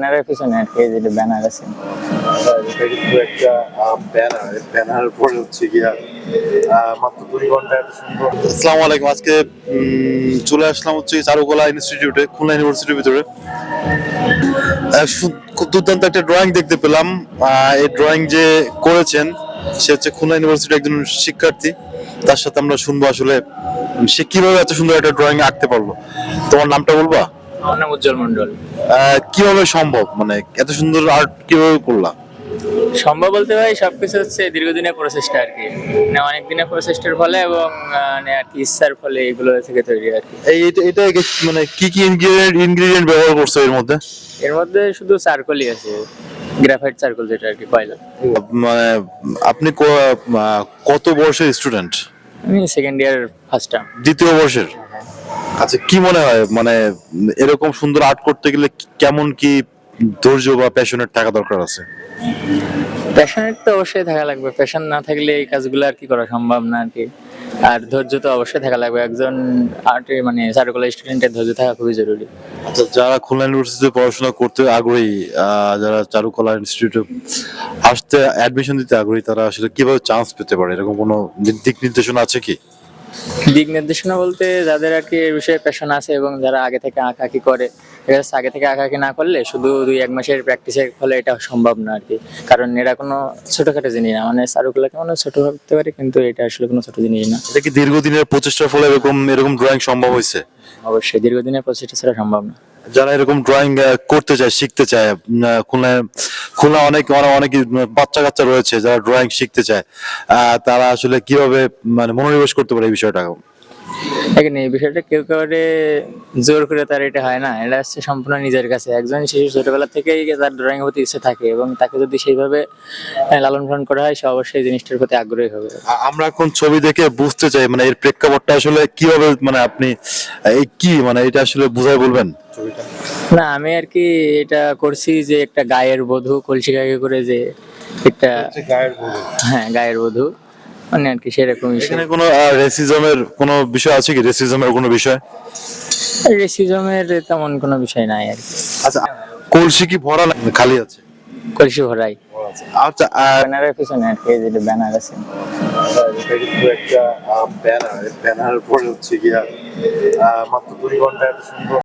ব্যানারের পিছনে আর কি, এই যে ব্যানার আছে। এটা কিন্তু একটা ব্যানার, ব্যানারের পরে হচ্ছে গিয়া মাত্র 2 ঘন্টা এত সুন্দর। আসসালামু আলাইকুম। আজকে চলে আসলাম হচ্ছে চারুকলা ইনস্টিটিউটে, খুলনা ইউনিভার্সিটির ভিতরে। খুব দুর্দান্ত একটা ড্রয়িং দেখতে পেলাম। এই ড্রয়িং যে করেছেন সে হচ্ছে খুলনা ইউনিভার্সিটির একজন শিক্ষার্থী। তার সাথে আমরা শুনবো আসলে সে কিভাবে এত সুন্দর একটা ড্রয়িং আঁকতে পারলো। তোমার নামটা বলবা? আমার নাম উজ্জ্বল মন্ডল। কিভাবে সম্ভব, মানে এত সুন্দর আর্ট কিভাবে করলা? সম্ভব বলতে ভাই সবকিছু হচ্ছে দীর্ঘদিনের প্রচেষ্টা আর কি, মানে অনেক দিনের প্রচেষ্টার ফলে এবং মানে আর কি ইচ্ছার ফলে এগুলো থেকে তৈরি আর কি। এটা মানে কি কি ইনগ্রেডিয়েন্ট ব্যবহার করছো এর মধ্যে? এর মধ্যে শুধু চারকোলই আছে, গ্রাফাইট চারকোল যেটা আর কি, কয়লা। মানে আপনি কত বর্ষের স্টুডেন্ট? আমি সেকেন্ড ইয়ার ফার্স্ট টার্ম। দ্বিতীয় বর্ষের। আচ্ছা, কি মনে হয় মানে এরকম সুন্দর আর্ট করতে গেলে কেমন কি ধৈর্য বা প্যাশনেট থাকা দরকার আছে? প্যাশনেট তো অবশ্যই থাকা লাগবে, প্যাশন না থাকলে এই কাজগুলো আর কি করা সম্ভব না আর কি। আর ধৈর্য তো অবশ্যই থাকা লাগবে, একজন আর্টে মানে চারুকলা স্টুডেন্টের ধৈর্য থাকা খুবই জরুরি। আচ্ছা, যারা খুলনা ইউনিভার্সিটিতে পড়াশোনা করতে আগ্রহী, যারা চারুকলা ইনস্টিটিউটে আসতে অ্যাডমিশন দিতে আগ্রহী, তারা আসলে কিভাবে চান্স পেতে পারে, এরকম কোনো দিক নির্দেশনা আছে কি? দিক নির্দেশনা বলতে যাদের আর কি এই বিষয়ে প্যাশন আছে এবং যারা আগে থেকে আঁকাআঁকি করে, ঠিক আছে, আগে থেকে আঁকাআঁকি না করলে শুধু 2-1 মাসের প্র্যাকটিসের ফলে এটা সম্ভব না আর কি। কারণ এরা কোনো ছোটখাটো জিনিস না, মানে চারুকলাকে মানে ছোট ভাবতে পারে কিন্তু এটা আসলে কোনো ছোট জিনিস না। এটা কি দীর্ঘদিনের প্রচেষ্টার ফলে এরকম এরকম ড্রয়িং সম্ভব হয়েছে? অবশ্যই দীর্ঘদিনের প্রচেষ্টা ছাড়া সম্ভব না। যারা এরকম ড্রয়িং করতে চায়, শিখতে চায়, খুলনায় খুলনা অনেক অনেক বাচ্চা কাচ্চা রয়েছে যারা ড্রয়িং শিখতে চায়, তারা আসলে কিভাবে মানে মনোনিবেশ করতে পারে এই বিষয়টা? এখানে এই বিষয়টা কেউ কাউরে জোর করে তার এটা হয় না, এটা হচ্ছে সম্পূর্ণ নিজের কাছে। একজন শিশু ছোটবেলা থেকেই তার ড্রয়িং এর প্রতি ইচ্ছে থাকে এবং তাকে যদি সেইভাবে লালন পালন করা হয় সে অবশ্যই জিনিসটার প্রতি আগ্রহী হবে। আমরা এখন ছবি দেখে বুঝতে চাই মানে এর প্রেক্ষাপটটা আসলে কিভাবে, মানে আপনি এই কি মানে এটা আসলে বুঝাই বলবেন ছবিটা? না, আমি আর কি এটা করছি যে একটা গায়ের বধূ কলসি গায়ে করে যে একটা, গায়ের বধূ। হ্যাঁ গায়ের বধূ, মানে আর কি সেরকম এখানে কোনো রেসিজমের কোনো বিষয় আছে কি? রেসিজমের কোনো বিষয়? রেসিজমের তেমন কোনো বিষয় নাই আর কি। আচ্ছা, কলসি কি ভরা না খালি আছে? কলসি ভরাই। আচ্ছা, ব্যানারের পিছনে আর কি, এই যে ব্যানার আছে। এটা কিন্তু একটা ব্যানার, ব্যানারের পরে হচ্ছে গিয়া মাত্র 2 ঘন্টা এত সুন্দর